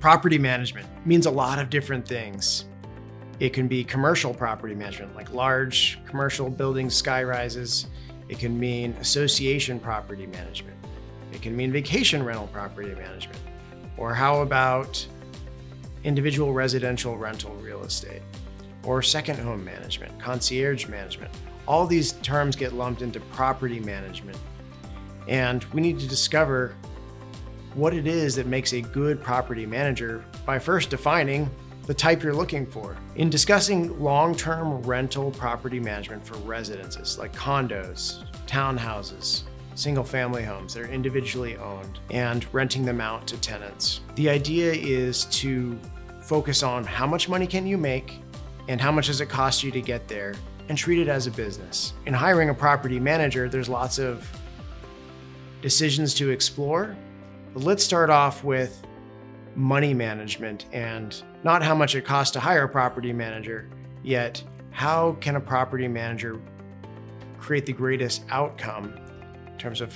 Property management means a lot of different things. It can be commercial property management, like large commercial buildings, sky rises. It can mean association property management. It can mean vacation rental property management. Or how about individual residential rental real estate? Or second home management, concierge management. All these terms get lumped into property management. And we need to discover what it is that makes a good property manager by first defining the type you're looking for. In discussing long-term rental property management for residences like condos, townhouses, single-family homes that are individually owned, and renting them out to tenants, the idea is to focus on how much money can you make and how much does it cost you to get there, and treat it as a business. In hiring a property manager, there's lots of decisions to explore, but let's start off with money management, and not how much it costs to hire a property manager, yet how can a property manager create the greatest outcome in terms of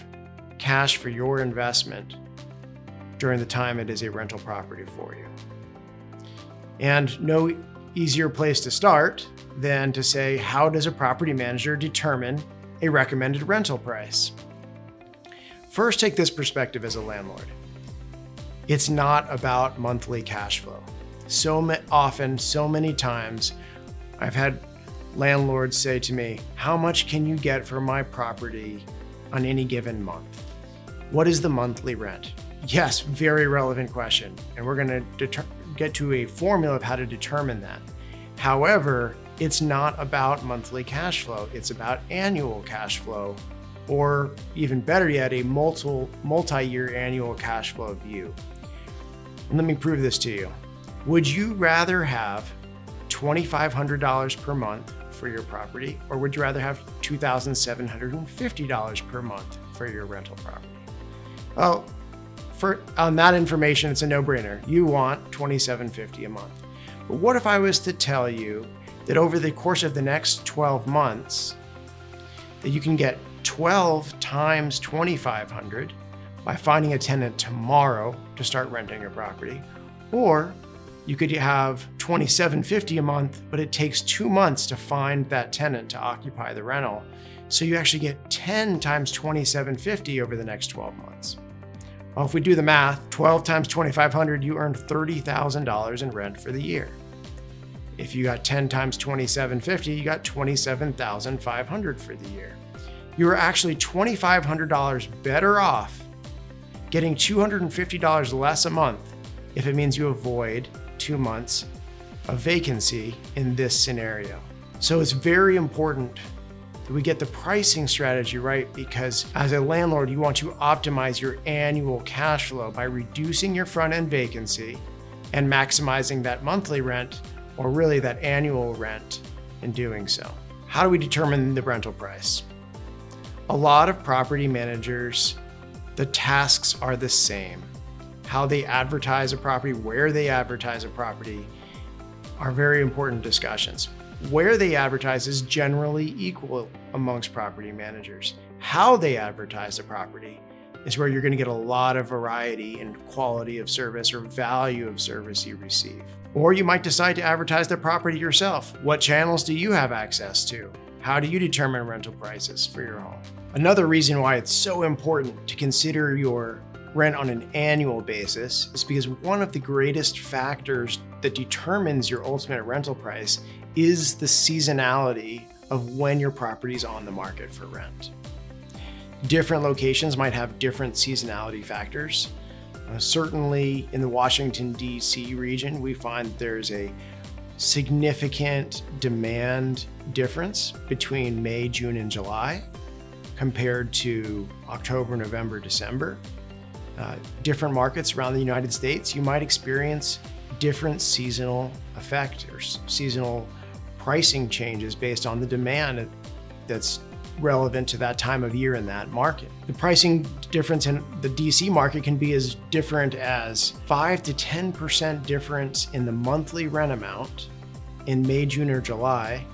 cash for your investment during the time it is a rental property for you. And no easier place to start than to say, how does a property manager determine a recommended rental price? First, take this perspective as a landlord. It's not about monthly cash flow. So often, so many times, I've had landlords say to me, how much can you get for my property on any given month? What is the monthly rent? Yes, very relevant question. And we're gonna get to a formula of how to determine that. However, it's not about monthly cash flow. It's about annual cash flow, or even better yet, a multi-year annual cash flow view. And let me prove this to you. Would you rather have $2,500 per month for your property, or would you rather have $2,750 per month for your rental property? Well, on that information, it's a no-brainer. You want $2,750 a month. But what if I was to tell you that over the course of the next 12 months, that you can get 12 times $2,500 by finding a tenant tomorrow to start renting your property, or you could have $2,750 a month, but it takes 2 months to find that tenant to occupy the rental. So you actually get 10 times $2,750 over the next 12 months. Well, if we do the math, 12 times $2,500, you earned $30,000 in rent for the year. If you got 10 times $2,750, you got $27,500 for the year. You are actually $2,500 better off getting $250 less a month if it means you avoid 2 months of vacancy in this scenario. So it's very important that we get the pricing strategy right, because as a landlord, you want to optimize your annual cash flow by reducing your front-end vacancy and maximizing that monthly rent, or really that annual rent, in doing so. How do we determine the rental price? A lot of property managers, the tasks are the same. How they advertise a property, where they advertise a property are very important discussions. Where they advertise is generally equal amongst property managers. How they advertise a property is where you're going to get a lot of variety in quality of service or value of service you receive. Or you might decide to advertise the property yourself. What channels do you have access to? How do you determine rental prices for your home? Another reason why it's so important to consider your rent on an annual basis is because one of the greatest factors that determines your ultimate rental price is the seasonality of when your property is on the market for rent. Different locations might have different seasonality factors. Certainly in the Washington, D.C. region, we find there's a significant demand difference between May, June, and July compared to October, November, December. Different markets around the United States, you might experience different seasonal effect or seasonal pricing changes based on the demand that's relevant to that time of year in that market. The pricing difference in the DC market can be as different as 5 to 10% difference in the monthly rent amount in May, June, or July,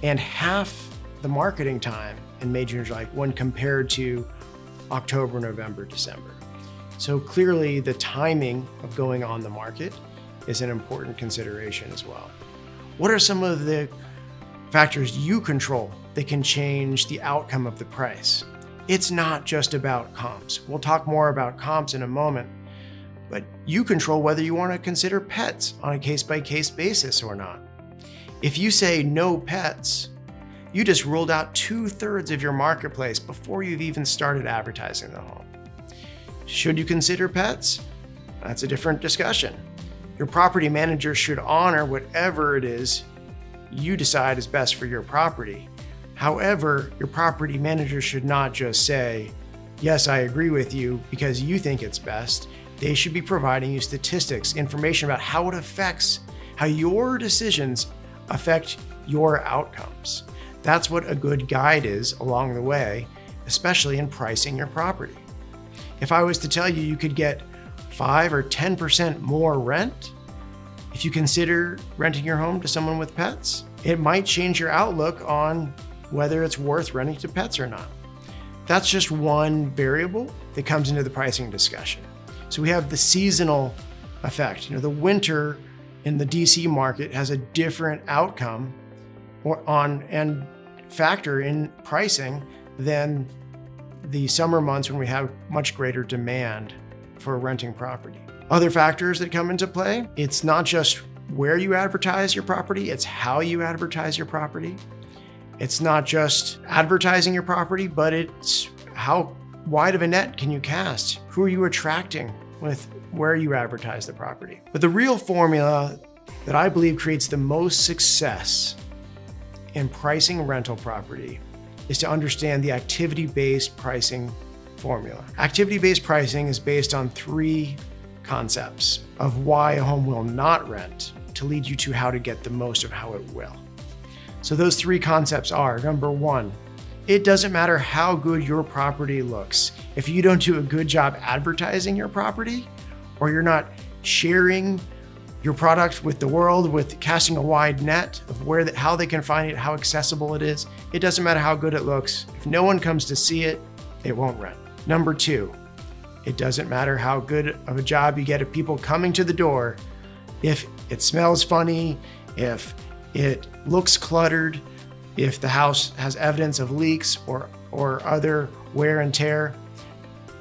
and half the marketing time in May, June, or July when compared to October, November, December. So clearly the timing of going on the market is an important consideration as well. What are some of the factors you control that can change the outcome of the price? It's not just about comps. We'll talk more about comps in a moment, but you control whether you want to consider pets on a case-by-case basis or not. If you say no pets, you just ruled out 2/3 of your marketplace before you've even started advertising the home. Should you consider pets? That's a different discussion. Your property manager should honor whatever it is you decide is best for your property. However, your property manager should not just say, yes, I agree with you because you think it's best. They should be providing you statistics, information about how it affects, how your decisions affect your outcomes. That's what a good guide is along the way, especially in pricing your property. If I was to tell you you could get 5 or 10% more rent if you consider renting your home to someone with pets, it might change your outlook on whether it's worth renting to pets or not. That's just one variable that comes into the pricing discussion. So we have the seasonal effect. The winter in the DC market has a different outcome and factor in pricing than the summer months when we have much greater demand for renting property. Other factors that come into play, it's not just where you advertise your property, it's how you advertise your property. It's not just advertising your property, but it's how wide of a net can you cast? Who are you attracting with where you advertise the property? But the real formula that I believe creates the most success in pricing rental property is to understand the activity-based pricing formula. Activity-based pricing is based on 3 concepts of why a home will not rent to lead you to how to get the most of how it will. So those 3 concepts are, number 1, it doesn't matter how good your property looks. If you don't do a good job advertising your property, or you're not sharing your product with the world, with casting a wide net of how they can find it, how accessible it is, it doesn't matter how good it looks. If no one comes to see it, it won't rent. Number 2, it doesn't matter how good of a job you get of people coming to the door. If it smells funny, if it looks cluttered, if the house has evidence of leaks or other wear and tear,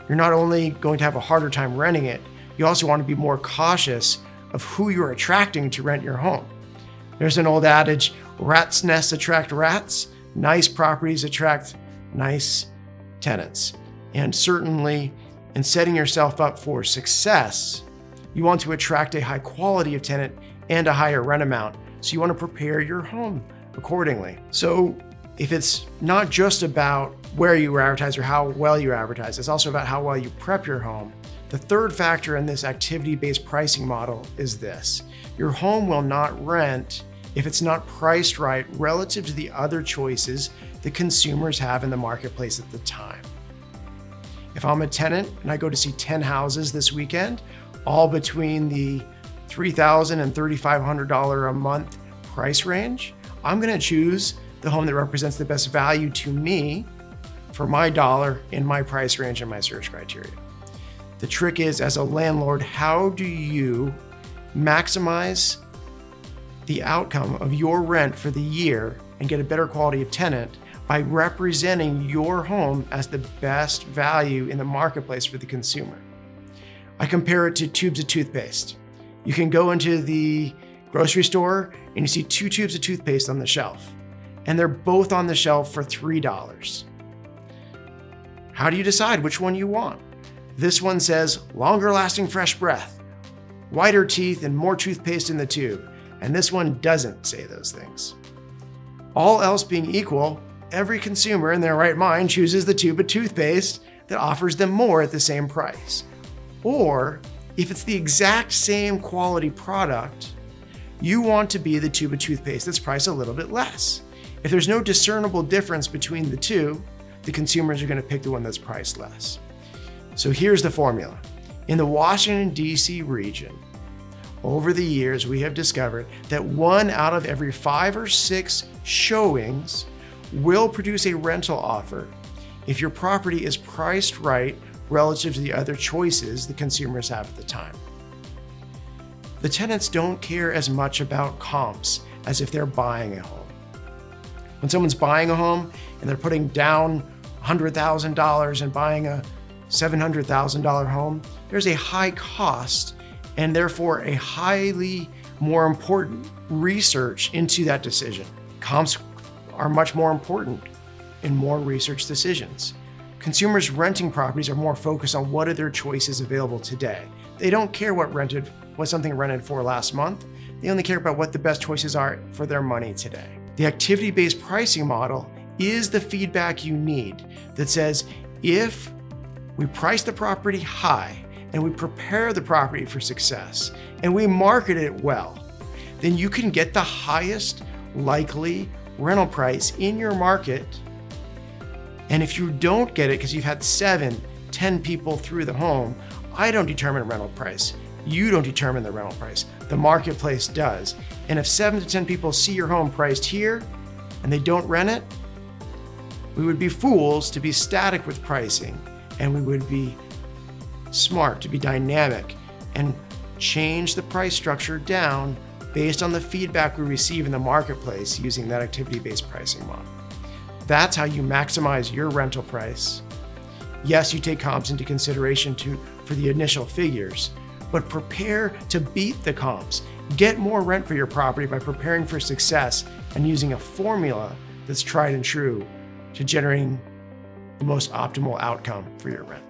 you're not only going to have a harder time renting it, you also want to be more cautious of who you're attracting to rent your home. There's an old adage, rats' nests attract rats, nice properties attract nice tenants. And certainly in setting yourself up for success, you want to attract a high quality of tenant and a higher rent amount. So you want to prepare your home accordingly. So if it's not just about where you advertise or how well you advertise, it's also about how well you prep your home. The third factor in this activity-based pricing model is this. Your home will not rent if it's not priced right relative to the other choices that consumers have in the marketplace at the time. If I'm a tenant and I go to see 10 houses this weekend, all between the $3,000 and $3,500 a month price range, I'm gonna choose the home that represents the best value to me for my dollar in my price range and my search criteria. The trick is, as a landlord, how do you maximize the outcome of your rent for the year and get a better quality of tenant by representing your home as the best value in the marketplace for the consumer? I compare it to tubes of toothpaste. You can go into the grocery store and you see 2 tubes of toothpaste on the shelf, and they're both on the shelf for $3. How do you decide which one you want? This one says longer lasting fresh breath, whiter teeth, and more toothpaste in the tube. And this one doesn't say those things. All else being equal, every consumer in their right mind chooses the tube of toothpaste that offers them more at the same price. Or if it's the exact same quality product, you want to be the tube of toothpaste that's priced a little bit less. If there's no discernible difference between the two, the consumers are going to pick the one that's priced less. So here's the formula. In the Washington, D.C. region, over the years, we have discovered that 1 out of every 5 or 6 showings will produce a rental offer if your property is priced right relative to the other choices the consumers have at the time. The tenants don't care as much about comps as if they're buying a home. When someone's buying a home and they're putting down $100,000 and buying a $700,000 home, there's a high cost and therefore a highly more important research into that decision. Comps are much more important in more research decisions. Consumers renting properties are more focused on what are their choices available today. They don't care what something rented for last month. They only care about what the best choices are for their money today. The activity-based pricing model is the feedback you need that says, if we price the property high and we prepare the property for success and we market it well, then you can get the highest likely rental price in your market. And if you don't get it because you've had 7, 10 people through the home, I don't determine rental price. You don't determine the rental price. The marketplace does. And if 7 to 10 people see your home priced here and they don't rent it, we would be fools to be static with pricing, and we would be smart to be dynamic and change the price structure down based on the feedback we receive in the marketplace using that activity-based pricing model. That's how you maximize your rental price. Yes, you take comps into consideration for the initial figures, but prepare to beat the comps. Get more rent for your property by preparing for success and using a formula that's tried and true to generating the most optimal outcome for your rent.